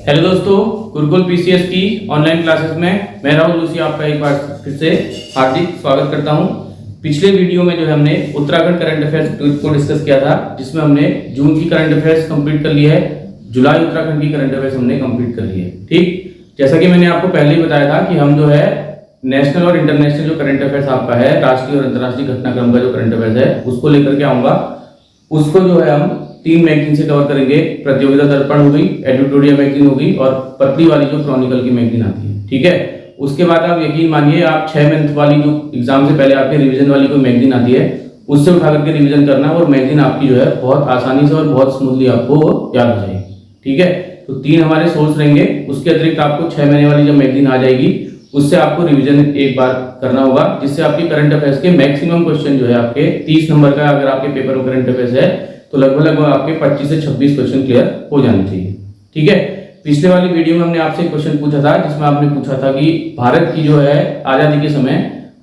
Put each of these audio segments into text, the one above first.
Hello दोस्तों, Gurukul PCS की online classes में मैं राहुल जोशी आपका एक बार फिर से हार्दिक स्वागत करता हूं। पिछले वीडियो में जो है हमने उत्तराखंड करंट अफेयर्स को डिस्कस किया था, जिसमें हमने जून की करंट अफेयर्स कंप्लीट कर ली है, जुलाई उत्तराखंड की करंट अफेयर्स हमने कंप्लीट कर ली है। ठीक, जैसा कि मैंने आपको पहले ही बताया था कि हम जो है नेशनल और इंटरनेशनल जो करंट अफेयर्स आपका है, राष्ट्रीय और अंतर्राष्ट्रीय घटनाक्रम का जो करंट अफेयर्स है उसको लेकर के आऊंगा। उसको जो है हम 3 मैगजीन से कवर करेंगे। प्रतियोगिता दर्पण हो गई, एडिटोरियल मैगजीन हो गई और पतली वाली जो क्रॉनिकल की मैगजीन आती है। ठीक है, उसके बाद आप यकीन मानिए आप 6 मंथ वाली जो एग्जाम से पहले आपके रिवीजन वाली कोई मैगजीन आती है उससे उठा करके रिवीजन करना, और मैगजीन आपकी जो है बहुत आसानी से और बहुत स्मूथली आपको याद हो जाएगी। ठीक है, तो 3 हमारे सोर्स रहेंगे। उसके अतिरिक्त आपको 6 महीने वाली जब मैगजीन आ जाएगी उससे आपको रिवीजन एक बार करना होगा, जिससे आपके करंट अफेयर्स के मैक्सिमम क्वेश्चन जो है आपके 30 नंबर का अगर आपके पेपर में करंट अफेयर्स है तो लगभग आपके 25 से 26 क्वेश्चन क्लियर हो जाने चाहिए। ठीक है, पिछले वाली वीडियो में हमने आपसे क्वेश्चन पूछा था जिसमें आपने पूछा था कि भारत की जो है आजादी के समय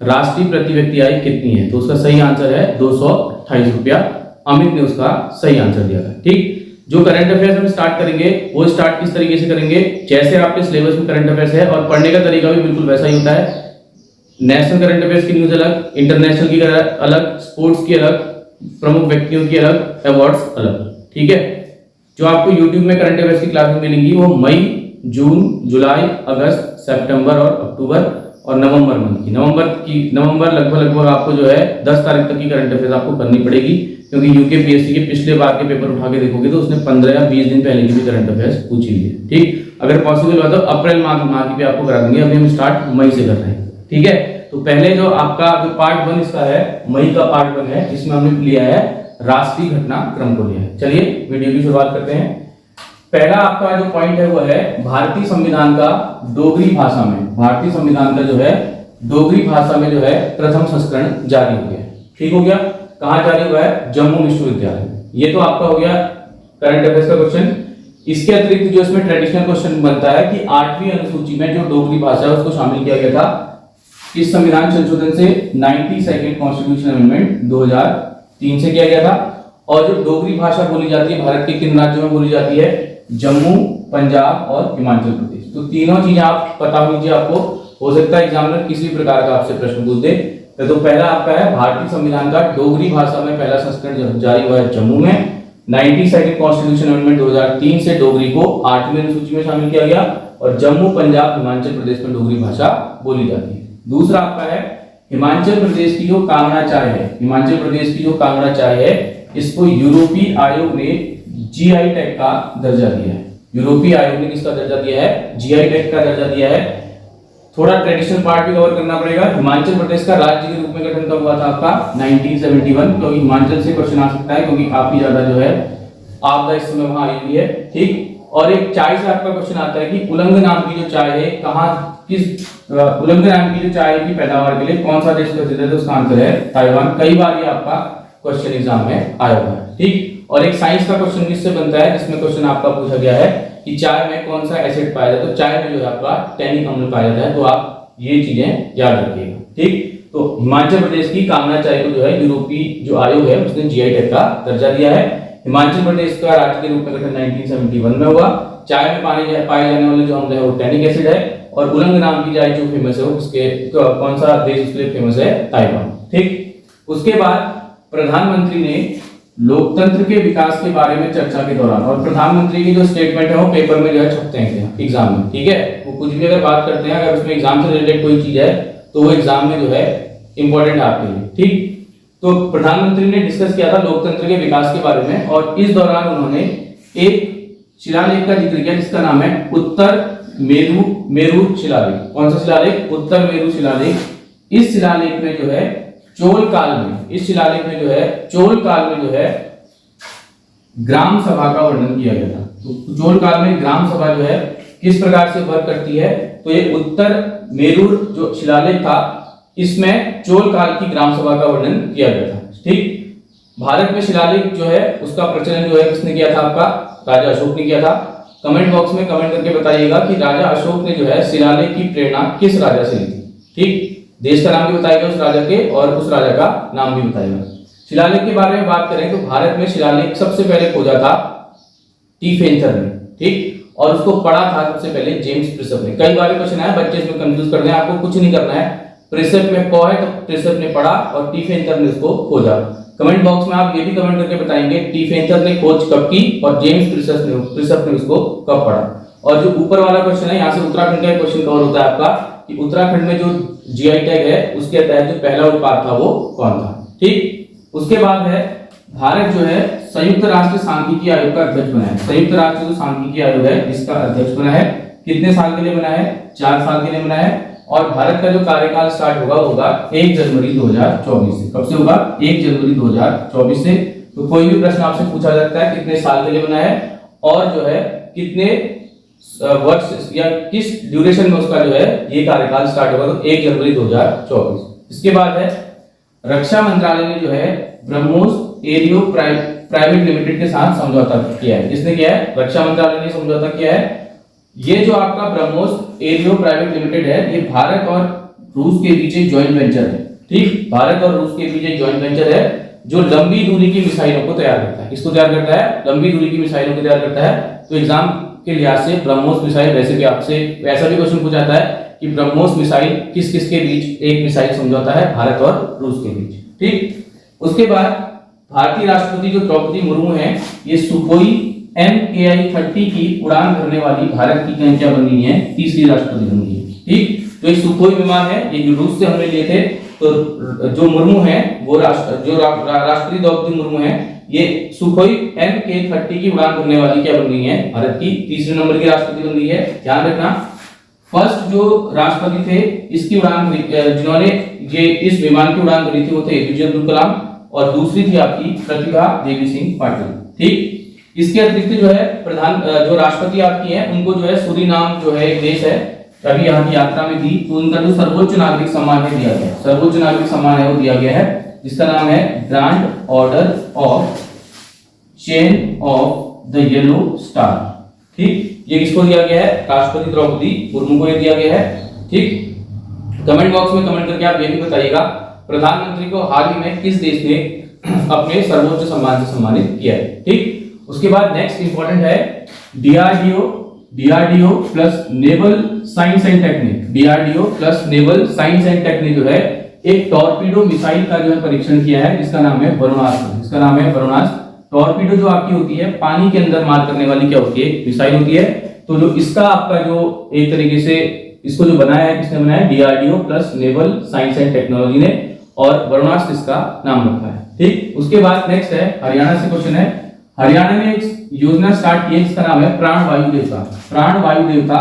राष्ट्रीय प्रति व्यक्ति आय कितनी है, तो उसका सही आंसर है 228 रुपया। अमित ने उसका सही आंसर दिया था। ठीक, जो करंट अफेयर्स हम स्टार्ट करेंगे वो स्टार्ट किस तरीके से करेंगे, जैसे आपके सिलेबस में करंट अफेयर्स है और पढ़ने का तरीका भी बिल्कुल वैसा ही होता है। नेशनल करंट अफेयर्स की न्यूज अलग, इंटरनेशनल की अलग, स्पोर्ट्स की अलग, प्रमुख व्यक्तियों की अलग, अवार्ड्स अलग। ठीक है, जो आपको YouTube में करंट अफेयर्स की क्लासेस मिलेंगी वो मई, जून, जुलाई, अगस्त, सितंबर और अक्टूबर और नवंबर मंथ की। नवंबर लगभग आपको जो है 10 तारीख तक की करंट अफेयर्स आपको करनी पड़ेगी, क्योंकि यूकेपीएससी के पिछले बार के पेपर उठा के देखोगे तो उसने 15 या 20 दिन पहले की भी करंट अफेयर्स पूछी हुई है। ठीक, अगर पॉसिबल हुआ तो अप्रैल माह की भी आपको करा देंगे। अभी हम स्टार्ट मई से कर रहे हैं। ठीक है, तो पहले जो आपका जो पार्ट 1 इसका है, मई का पार्ट 1 है, जिसमें हमने लिया है राष्ट्रीय घटनाक्रम को लिया है। चलिए वीडियो की शुरुआत करते हैं। पहला आपका जो पॉइंट है वो है भारतीय संविधान का डोगरी भाषा में, भारतीय संविधान का जो है डोगरी भाषा में जो है प्रथम संस्करण जारी हो गया। ठीक हो गया, कहां जारी हुआ है? जम्मू विश्वविद्यालय। ये तो आपका हो गया करंट अफेयर्स का क्वेश्चन। इसके अतिरिक्त जो इसमें ट्रेडिशनल क्वेश्चन बनता है कि 8वीं अनुसूची में जो डोगरी भाषा है उसको शामिल किया गया था इस संविधान संशोधन से 92nd कॉन्स्टिट्यूशन अमेंडमेंट 2003 से किया गया था। और जो डोगरी भाषा बोली जाती है भारत के किन राज्यों में बोली जाती है? जम्मू, पंजाब और हिमाचल प्रदेश। तो तीनों चीजें आप पता होनी चाहिए आपको। हो सकता है एग्जामिनर किसी भी प्रकार का आपसे प्रश्न पूछ दे। तो पहला आपका है भारतीय संविधान का डोगरी भाषा में पहला संस्करण जारी हुआ है जम्मू में। 92nd कॉन्स्टिट्यूशन अमेंडमेंट 2003 से डोगरी को 8वीं अनुसूची में शामिल किया गया और जम्मू, पंजाब, हिमाचल प्रदेश में डोगरी भाषा बोली जाती है। दूसरा आपका है हिमाचल प्रदेश की जो कांगड़ा चाय है, हिमाचल प्रदेश की जो कांगड़ा चाय है इसको यूरोपीय आयोग ने जीआई टैग का दर्जा दिया है। यूरोपीय आयोग ने किसका दर्जा दिया है? जीआई टैग का दर्जा दिया है। थोड़ा ट्रेडिशनल पार्ट भी कवर करना पड़ेगा। हिमाचल प्रदेश का राज्य के रूप में गठन कब हुआ था आपका? 1971, क्योंकि हिमाचल से क्वेश्चन आ सकता है क्योंकि काफी ज्यादा जो है आपदा इस समय वहां आई हुई है। ठीक, और एक चाय से आपका क्वेश्चन आता है कि उलंग नाम की जो चाय है कहां, किस उलंग नाम की जो चाय की पैदावार के लिए कौन सा देश प्रसिद्ध है? तो उसका आंसर है ताइवान। कई बार ये आपका क्वेश्चन एग्जाम में आया हुआ है। ठीक, और एक साइंस का क्वेश्चन किससे बनता है जिसमें क्वेश्चन आपका पूछा गया है कि चाय में कौन सा एसिड पाया जाता है? तो चाय में जो है आपका टैनिक अम्ल पाया जाता है। तो आप ये चीजें याद रखिएगा। ठीक, तो हिमाचल प्रदेश की कांगड़ा चाय को जो है यूरोपीय जो आयोग है उसने जीआई टैग का दर्जा दिया है। हिमाचल प्रदेश का राज्य के रूप में गठन 1971 में हुआ। चाय में पाए जाने वाले जो अम्ल है वो टैनिक एसिड है और उलंग नाम की चाय जो फेमस है उसके कौन सा देश उसके लिए फेमस है? ताइवान। ठीक, उसके बाद प्रधानमंत्री ने लोकतंत्र के विकास के बारे में चर्चा के दौरान, और प्रधानमंत्री की जो स्टेटमेंट है वो पेपर में जो है छपते हैं एग्जाम में। ठीक है, वो कुछ भी अगर बात करते हैं, अगर उसमें एग्जाम से रिलेटेड कोई चीज है तो वो एग्जाम में जो है इंपॉर्टेंट है आपके लिए। ठीक, तो प्रधानमंत्री ने डिस्कस किया था लोकतंत्र के विकास के बारे में और इस दौरान उन्होंने एक शिलालेख का जिक्र किया जिसका नाम है उत्तर मेरू शिलालेख। कौन सा शिलालेख? उत्तर मेरू शिलालेख। इस शिलालेख में जो है चोल काल में, इस शिलालेख में जो है चोल काल में जो है ग्राम सभा का वर्णन किया गया था। तो चोल काल में ग्राम सभा जो है किस प्रकार से वर्क करती है? तो ये उत्तर मेरू जो शिलालेख था इसमें चोल काल की ग्राम सभा का वर्णन किया गया था। ठीक, भारत में शिलालेख जो है उसका प्रचलन जो है किसने किया था? आपका राजा अशोक ने किया था। कमेंट बॉक्स में कमेंट करके बताइएगा कि राजा अशोक ने जो है शिलालेख की प्रेरणा किस राजा से ली थी। ठीक, देश का नाम भी बताएगा उस राजा के और उस राजा का नाम भी बताएगा। शिलालेख के बारे में बात करें तो भारत में शिलालेख सबसे पहले खोजा था टी फेंथर ने। ठीक, और उसको पढ़ा था सबसे पहले जेम्स प्रिसेप ने। कई बार क्वेश्चन आया, बच्चे इसमें कंफ्यूज करते हैं, आपको कुछ नहीं करना है, प्रिसेप में क है तो प्रिसेप ने पढ़ा और टी फेंथर ने इसको खोजा। कमेंट बॉक्स में आप ये भी कमेंट करके बताएंगे टी फेंथर ने खोज कब की और जेम्स प्रिसेप ने इसको कब पढ़ा। और जो ऊपर वाला क्वेश्चन है, यहाँ से उत्तराखंड का क्वेश्चन कवर होता है आपका कि उत्तराखंड में जो जीआई टैग है उसके तहत जो पहला उत्पाद था वो कौन था। ठीक, उसके बाद है भारत जो है संयुक्त राष्ट्र सांख्यिकी आयोग का अध्यक्ष बना है। संयुक्त राष्ट्र जो सांख्यिकी आयोग है इसका अध्यक्ष बना है, कितने साल के लिए बना है? 4 साल के लिए बना है। और भारत का जो कार्यकाल स्टार्ट होगा 1 जनवरी 2024 से। कब से होगा? 1 जनवरी 2024 से। तो कोई भी प्रश्न आपसे पूछा जाता है कितने साल के लिए बना है और जो है कितने वर्ष या किस ड्यूरेशन में उसका जो है ये कार्यकाल स्टार्ट होगा, तो 1 जनवरी 2024। इसके बाद है रक्षा मंत्रालय ने जो है ब्रह्मोस एरियो प्राइवेट लिमिटेड के साथ समझौता किया है। किसने किया है? रक्षा मंत्रालय ने समझौता किया है। ये जो आपका ब्रह्मोस एरियो प्राइवेट लिमिटेड है ये भारत और रूस के बीच एक जॉइंट वेंचर है। ठीक, भारत और रूस के बीच एक जॉइंट वेंचर है जो लंबी दूरी की मिसाइलों को तैयार करता है। किसको तैयार करता है? लंबी दूरी की मिसाइलों को तैयार करता है। तो एग्जाम के लिहाज से ब्रह्मोस मिसाइल, वैसे भी आपसे ऐसा भी क्वेश्चन पूछा जाता है कि ब्रह्मोस मिसाइल किस किस के बीच एक मिसाइल समझौता है? भारत और रूस के बीच। ठीक, उसके बाद भारतीय राष्ट्रपति जो द्रौपदी मुर्मू हैं ये सुखोई MKI-30 की उड़ान भरने वाली भारत की क्या बन गई है? तीसरी राष्ट्रपति बन गई है। ठीक, तो ये सुखोई विमान है, ये रूस से हमने लिए थे। तो जो मुर्मू है वो राष्ट्रपति द्रौपदी मुर्मू है, ये सुखोई MK-30 की उड़ान भरने वाली क्या बन गई है? भारत की तीसरे नंबर की राष्ट्रपति बन गई है। ध्यान रखना, फर्स्ट जो राष्ट्रपति थे इसकी उड़ान जिन्होंने ये इस विमान की उड़ान भरी थी वो थे APJ अब्दुल कलाम और दूसरी थी आपकी प्रतिभा देवी सिंह पाटिल। ठीक, इसके अतिरिक्त जो है जो राष्ट्रपति आपकी हैं उनको जो है सूरीनाम जो है एक देश है, अभी यहाँ की यात्रा में दी, तो उनका जो सर्वोच्च नागरिक सम्मान है दिया गया है। सर्वोच्च नागरिक सम्मान है वो दिया गया है जिसका नाम है grand order of chain of the yellow star. ठीक, ये किसको दिया गया है? राष्ट्रपति द्रौपदी मुर्मू को ये दिया गया है। ठीक, कमेंट बॉक्स में कमेंट करके आप ये भी बताइएगा प्रधानमंत्री को हाल ही में किस देश ने अपने सर्वोच्च सम्मान से सम्मानित किया है। ठीक, उसके बाद नेक्स्ट इंपॉर्टेंट है DRDO plus naval science and technique. DRDO plus naval science and technique जो है एक टॉर्पीडो मिसाइल का जो है परीक्षण किया है जिसका नाम है वरुणास्त्र। इसका नाम है वरुणास्त्र। टॉर्पीडो जो आपकी होती है पानी के अंदर मार करने वाली क्या होती है? मिसाइल होती है। तो जो इसका आपका जो एक तरीके से इसको जो बनाया है किसने बनाया है? DRDO plus naval science and technology ने, और वरुणास्त्र इसका नाम रखा है। ठीक, उसके बाद नेक्स्ट है हरियाणा से क्वेश्चन है। हरियाणा ने एक योजना स्टार्ट की है जिसका नाम है प्राण वायु देवता। प्राण वायु देवता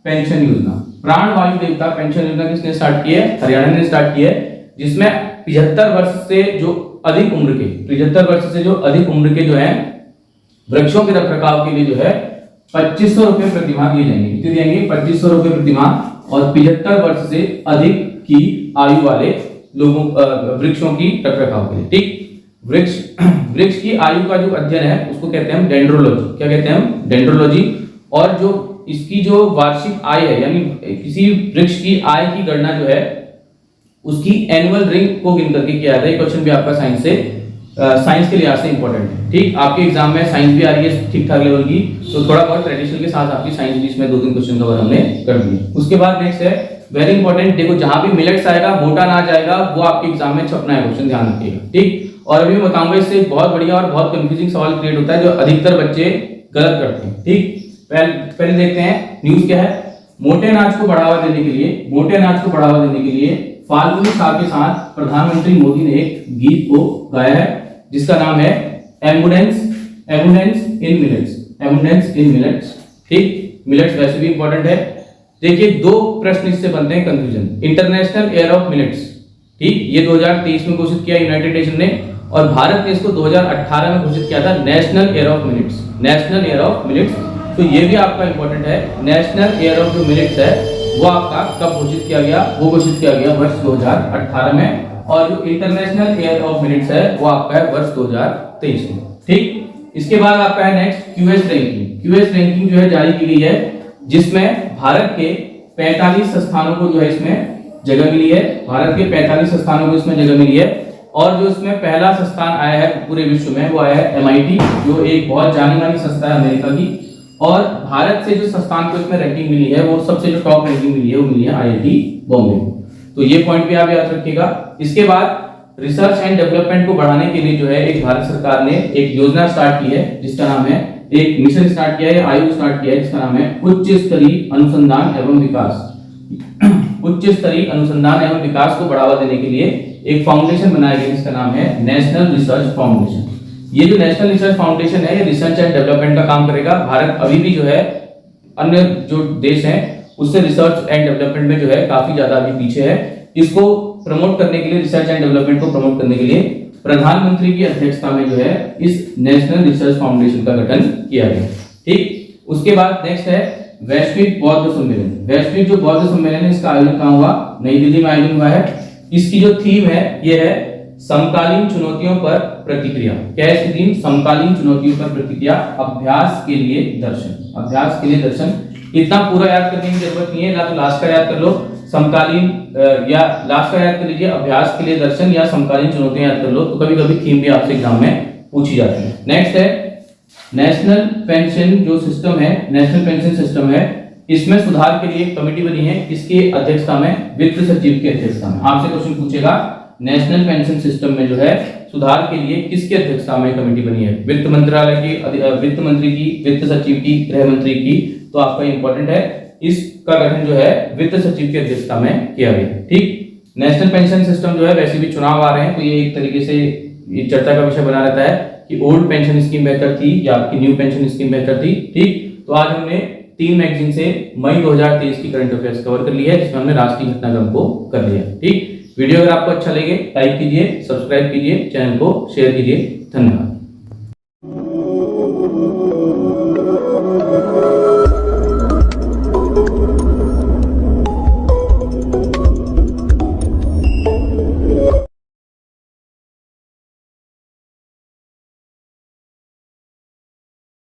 पेंशन योजना। प्राण वायु देवता पेंशन योजना किसने स्टार्ट की है? हरियाणा ने स्टार्ट की है, जिसमें 75 वर्ष से जो अधिक उम्र के 75 वर्ष से जो अधिक उम्र के जो है वृक्षों के रखरखाव के लिए जो है 2500 रुपए प्रतिमाह दिए जाएंगे। कितने दिएंगे? 2500 रुपए प्रतिमाह। और 75 वर्ष से अधिक की आयु वाले लोगों वृक्षों की रखरखाव के लिए। ठीक, वृक्ष की आयु का जो अध्ययन है उसको कहते हैं डेंड्रोलॉजी। क्या कहते हैं हम? डेंड्रोलॉजी। और जो इसकी जो वार्षिक आय है यानी किसी वृक्ष की आय की गणना जो है उसकी एनुअल रिंग को गिन करके किया जाता है। क्वेश्चन भी आपका साइंस के लिहाज से इंपॉर्टेंट है। ठीक, आपके एग्जाम में साइंस भी आ रही है ठीक ठाक लेवल की, तो थोड़ा बहुत ट्रेडिशनल के साथ आपकी साइंस भी इसमें 2-3 क्वेश्चन कवर हमने कर दिए। उसके बाद नेक्स्ट है वेरी इंपॉर्टेंट, देखो जहां भी मिलेट्स आएगा मोटा ना जाएगा वो आपके एग्जाम में छपना है क्वेश्चन, ध्यान रखिएगा। ठीक, और अभी मैं बताऊंगा इससे बहुत बढ़िया और बहुत कंफ्यूजिंग सवाल क्रिएट होता है जो अधिकतर बच्चे गलत करते हैं। ठीक, पहले देखते हैं न्यूज क्या है। मोटे अनाज को बढ़ावा देने के लिए फाल्गुनी शाह के साथ प्रधानमंत्री मोदी ने एक गीत को गाया है जिसका नाम है एबंडेंस इन मिलेट्स। ठीक, मिलेट्स वैसे भी इंपॉर्टेंट है। देखिए 2 प्रश्न इससे बनते हैं confusion. International year of millets, ठीक, ये 2023 में घोषित किया यूनाइटेड नेशन ने, और भारत ने इसको 2018 में घोषित किया था national year of millets. National year of millets, तो ये भी आपका इंपॉर्टेंट है। नेशनल ईयर ऑफ जो मिलेट्स है वो आपका कब घोषित किया गया? वो घोषित किया गया वर्ष 2018 में, और जो इंटरनेशनल ईयर ऑफ मिलेट्स है वो आपका है वर्ष 2023 में। ठीक, इसके बाद आपका है next QS ranking. QS ranking जो है जारी की गई है जिसमें भारत के 45 स्थानों को जो है इसमें जगह मिली है। भारत के 45 स्थानों को इसमें जगह मिली है, और जो इसमें पहला स्थान आया है पूरे विश्व में वो आया है MIT, जो एक बहुत जानी मानी संस्था है अमेरिका की, और भारत से जो संस्थान को इसमें रैंकिंग मिली है, वो सबसे जो टॉप रैंकिंग मिली है वो मिली है IIT बॉम्बे को। तो ये पॉइंट भी आप याद रखिएगा। इसके बाद रिसर्च एंड डेवलपमेंट को बढ़ाने के लिए जो है एक भारत सरकार ने एक योजना स्टार्ट की है जिसका नाम है, एक मिशन स्टार्ट किया है, आयोग स्टार्ट किया है जिसका नाम है उच्च स्तरीय अनुसंधान एवं विकास। उच्च स्तरीय अनुसंधान एवं विकास को बढ़ावा देने के लिए एक फाउंडेशन बनाया गया जिसका नाम है नेशनल रिसर्च फाउंडेशन। ये जो नेशनल रिसर्च फाउंडेशन है, ये रिसर्च एंड डेवलपमेंट का काम करेगा। भारत अभी भी जो है अन्य जो देश हैं उससे रिसर्च एंड डेवलपमेंट में जो है काफी ज्यादा अभी पीछे है। इसको प्रमोट करने के लिए, रिसर्च एंड डेवलपमेंट को प्रमोट करने के लिए प्रधानमंत्री की अध्यक्षता में जो है इस नेशनल रिसर्च फाउंडेशन का गठन किया गया। ठीक, उसके बाद नेक्स्ट है वैश्विक बौद्ध सम्मेलन। वैश्विक जो बौद्ध सम्मेलन है इसका आयोजन कहाँ हुआ? नई दिल्ली में आयोजन हुआ है। इसकी जो थीम है ये है समकालीन चुनौतियों पर प्रतिक्रिया। क्या है इसकी थीम? समकालीन चुनौतियों पर प्रतिक्रिया, अभ्यास के लिए दर्शन। अभ्यास के लिए दर्शन, इतना पूरा याद करने की जरूरत नहीं है, ना तो लास्ट का याद कर लो समकालीन, या लास्ट का याद कर लीजिए अभ्यास के लिए दर्शन, या समकालीन चुनौतियां याद कर लो। तो कभी कभी थीम भी आपसे एग्जाम में पूछी जाती है। नेक्स्ट है नेशनल पेंशन जो सिस्टम है, नेशनल पेंशन सिस्टम है, इसमें सुधार के लिए एक कमेटी बनी है। इसकी अध्यक्षता में वित्त सचिव की अध्यक्षता में। आपसे क्वेश्चन पूछेगा नेशनल पेंशन सिस्टम में जो है सुधार के लिए किसकी अध्यक्षता में कमेटी बनी है? वित्त मंत्रालय की, वित्त मंत्री की, वित्त सचिव की, गृह मंत्री की। तो आपका इंपॉर्टेंट है, इसका गठन जो है वित्त सचिव की अध्यक्षता में किया गया। ठीक, नेशनल पेंशन सिस्टम जो है, वैसे भी चुनाव आ रहे हैं तो ये एक तरीके से ये चर्चा का विषय बना रहता है कि ओल्ड पेंशन स्कीम बेहतर थी या आपकी न्यू पेंशन स्कीम बेहतर थी। ठीक, तो आज हमने 3 मैगजीन से मई 2023 की करंट अफेयर्स कवर कर लिया है, जिसमें हमने राष्ट्रीय घटनाक्रम को कर लिया। ठीक, वीडियो अगर आपको अच्छा लगे लाइक कीजिए, सब्सक्राइब कीजिए, चैनल को शेयर कीजिए। धन्यवाद।